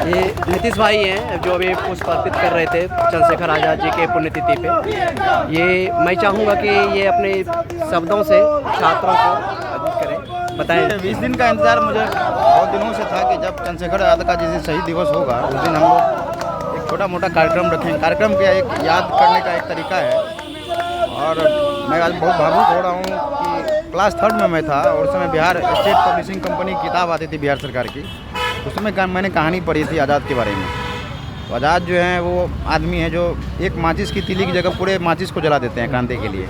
ये नीतीश भाई हैं जो अभी पुष्प अर्पित कर रहे थे चंद्रशेखर आज़ाद जी के पुण्यतिथि पे। ये मैं चाहूँगा कि ये अपने शब्दों से छात्रों को अवगत करें, बताएं। 20 दिन का इंतज़ार मुझे बहुत दिनों से था कि जब चंद्रशेखर आज़ाद का जिस दिन शहीद दिवस होगा उस दिन हम लोग एक छोटा मोटा कार्यक्रम रखेंगे। कार्यक्रम का एक याद करने का एक तरीका है। और मैं आज बहुत भावुक हो रहा हूँ कि क्लास 3 में मैं था और उस समय बिहार स्टेट पब्लिशिंग कंपनी की किताब आती थी बिहार सरकार की। उसमें मैंने कहानी पढ़ी थी आज़ाद के बारे में। तो आज़ाद जो है वो आदमी है जो एक माचिस की तीली की जगह पूरे माचिस को जला देते हैं क्रांति के लिए।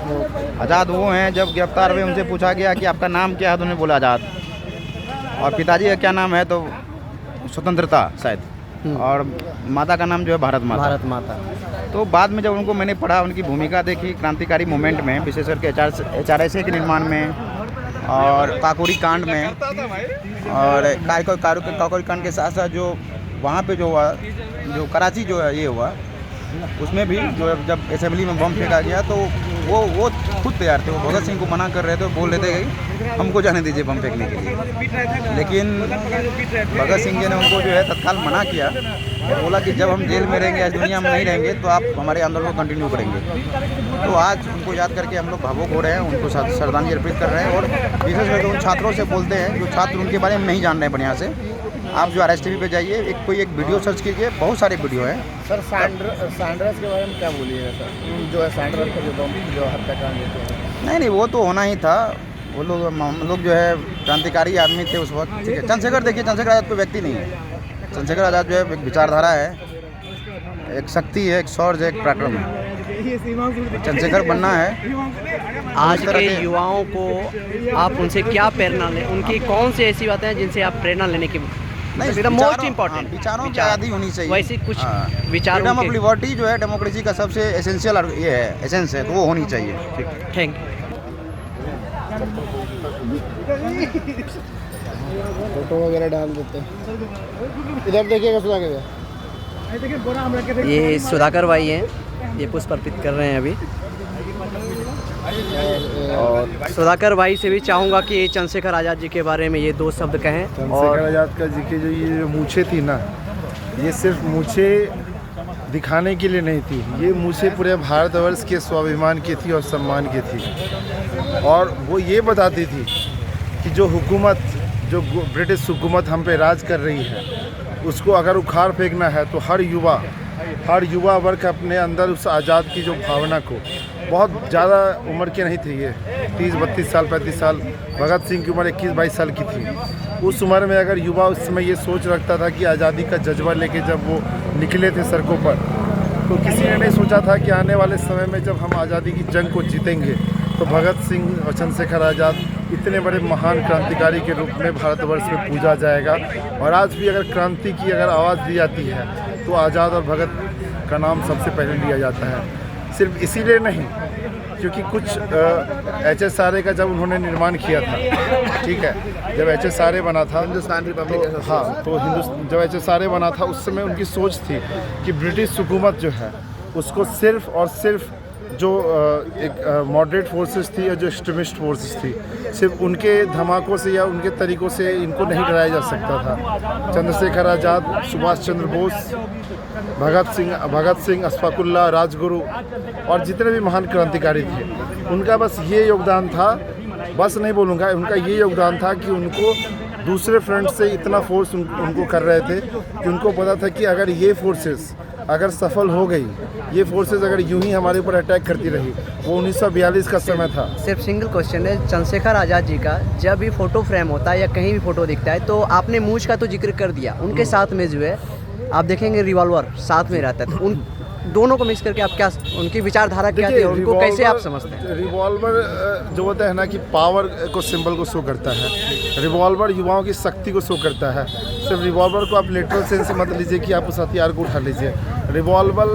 आज़ाद वो हैं जब गिरफ्तार हुए उनसे पूछा गया कि आपका नाम क्या है, तो उन्होंने बोला आज़ाद। और पिताजी का क्या नाम है, तो स्वतंत्रता शायद, और माता का नाम जो है भारत माता। भारत माता। तो बाद में जब उनको मैंने पढ़ा, उनकी भूमिका देखी क्रांतिकारी मूवमेंट में, विशेष करके HRSA के निर्माण में और काकोरी कांड में, और काकोरी कांड के साथ साथ जो वहाँ पे जो हुआ, जो कराची जो है ये हुआ, उसमें भी जो जब असेंबली में बम फेंका गया तो वो खुद तैयार थे। वो भगत सिंह को मना कर रहे थे, बोल रहे थे कि हमको जाने दीजिए बम फेंकने के लिए। लेकिन भगत सिंह जी ने उनको जो है तत्काल मना किया और बोला कि जब हम जेल में रहेंगे, आज दुनिया में नहीं रहेंगे, तो आप हमारे आंदोलन को कंटिन्यू करेंगे। तो आज उनको याद करके हम लोग भावुक हो रहे हैं, उनको श्रद्धांजलि अर्पित कर रहे हैं। और विशेष करके उन छात्रों से बोलते हैं जो छात्र उनके बारे में नहीं जान रहे हैं बढ़िया से, आप जो RSTV पे जाइए, एक वीडियो सर्च कीजिए, बहुत सारे वीडियो हैं। सर सैंड्रस के बारे में क्या बोलिएगा सर, जो है सैंड्रस का जो हत्याकांड होते हैं? नहीं, वो तो होना ही था। वो लोग हम लोग जो है क्रांतिकारी आदमी थे उस वक्त, ठीक है। चंद्रशेखर देखिए, चंद्रशेखर आज़ाद कोई व्यक्ति नहीं है। चंद्रशेखर आज़ाद जो है एक विचारधारा है, एक शक्ति है, एक शौर्य है, एक पराक्रम है। चंद्रशेखर बनना है। आज के युवाओं को आप उनसे क्या प्रेरणा लें, उनकी कौन सी ऐसी बातें हैं जिनसे आप प्रेरणा लेने की? नहीं, मोस्ट इम्पोर्टेंट विचारों की आज़ादी होनी चाहिए। वैसे कुछ विचारों फ्रीडम ऑफ लिबर्टी जो है डेमोक्रेसी का सबसे एसेंशियल ये है, एसेंस है, तो वो होनी चाहिए। थैंक फोटो वगैरह डाल देते हैं। इधर देखिएगा सुधाकर, ये सुधाकर भाई हैं, ये पुष्प अर्पित कर रहे हैं अभी। और सुधाकर भाई से भी चाहूँगा कि चंद्रशेखर आज़ाद जी के बारे में ये 2 शब्द कहें। चंद्रशेखर आज़ाद का जी की जो ये मूछें थी ना, ये सिर्फ मूछें दिखाने के लिए नहीं थी, ये मूछें पूरे भारतवर्ष के स्वाभिमान की थी और सम्मान की थी। और वो ये बताती थी कि जो हुकूमत, जो ब्रिटिश हुकूमत हम पे राज कर रही है, उसको अगर उखाड़ फेंकना है तो हर युवा वर्ग अपने अंदर उस आज़ाद की जो भावना को, बहुत ज़्यादा उम्र के नहीं थे ये, 30-32 साल 35 साल, भगत सिंह की उम्र 21-22 साल की थी। उस उम्र में अगर युवा उस समय ये सोच रखता था कि आज़ादी का जज्बा लेके जब वो निकले थे सड़कों पर, तो किसी ने नहीं सोचा था कि आने वाले समय में जब हम आज़ादी की जंग को जीतेंगे तो भगत सिंह और चंद्रशेखर आज़ाद इतने बड़े महान क्रांतिकारी के रूप में भारतवर्ष में पूजा जाएगा। और आज भी अगर क्रांति की अगर आवाज़ दी जाती है तो आज़ाद और भगत का नाम सबसे पहले लिया जाता है। सिर्फ इसीलिए नहीं, क्योंकि कुछ HSRA का जब उन्होंने निर्माण किया था, ठीक है, जब HSRA बना था हिंदुस्तान रिपब्लिक, हाँ, तो जब HSRA बना था उस समय उनकी सोच थी कि ब्रिटिश हुकूमत जो है उसको सिर्फ और सिर्फ जो एक मॉडरेट फोर्सेस थी और जो एक्सट्रीमिस्ट फोर्सेस थी, सिर्फ उनके धमाकों से या उनके तरीक़ों से इनको नहीं डराया जा सकता था। चंद्रशेखर आज़ाद, सुभाष चंद्र बोस, भगत सिंह, अशफाकुल्लाह, राजगुरु और जितने भी महान क्रांतिकारी थे, उनका बस ये योगदान था, बस नहीं बोलूँगा, उनका ये योगदान था कि उनको दूसरे फ्रंट से इतना फोर्स उनको कर रहे थे कि उनको पता था कि अगर ये फोर्सेस अगर सफल हो गई, ये फोर्सेस अगर यूं ही हमारे ऊपर अटैक करती रही, वो 1942 का समय था। सिर्फ सिंगल क्वेश्चन है, चंद्रशेखर आज़ाद जी का जब भी फ़ोटो फ्रेम होता है या कहीं भी फ़ोटो दिखता है, तो आपने मूंछ का तो जिक्र कर दिया, उनके साथ में जो है आप देखेंगे रिवॉल्वर साथ में रहता है, तो उन दोनों को मिक्स करके आप क्या, उनकी विचारधारा क्या थी, उनको कैसे आप समझते हैं? रिवॉल्वर जो होता है ना कि पावर को, सिंबल को शो करता है। रिवॉल्वर युवाओं की शक्ति को शो करता है। सिर्फ रिवॉल्वर को आप लिटरल सेंस से मत लीजिए कि आप उस हथियार को उठा लीजिए। रिवॉल्वर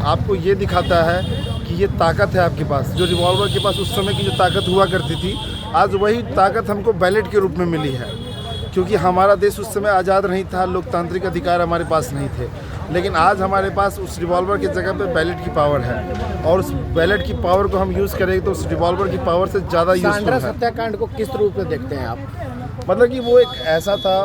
आपको ये दिखाता है कि ये ताकत है आपके पास। जो रिवॉल्वर के पास उस समय की जो ताकत हुआ करती थी, आज वही ताकत हमको बैलेट के रूप में मिली है, क्योंकि हमारा देश उस समय आज़ाद नहीं था, लोकतांत्रिक अधिकार हमारे पास नहीं थे। लेकिन आज हमारे पास उस रिवॉल्वर की जगह पे बैलेट की पावर है, और उस बैलेट की पावर को हम यूज़ करेंगे तो उस रिवॉल्वर की पावर से ज़्यादा यूज़फुल है। हत्याकांड को किस रूप में देखते हैं आप? मतलब कि वो एक ऐसा था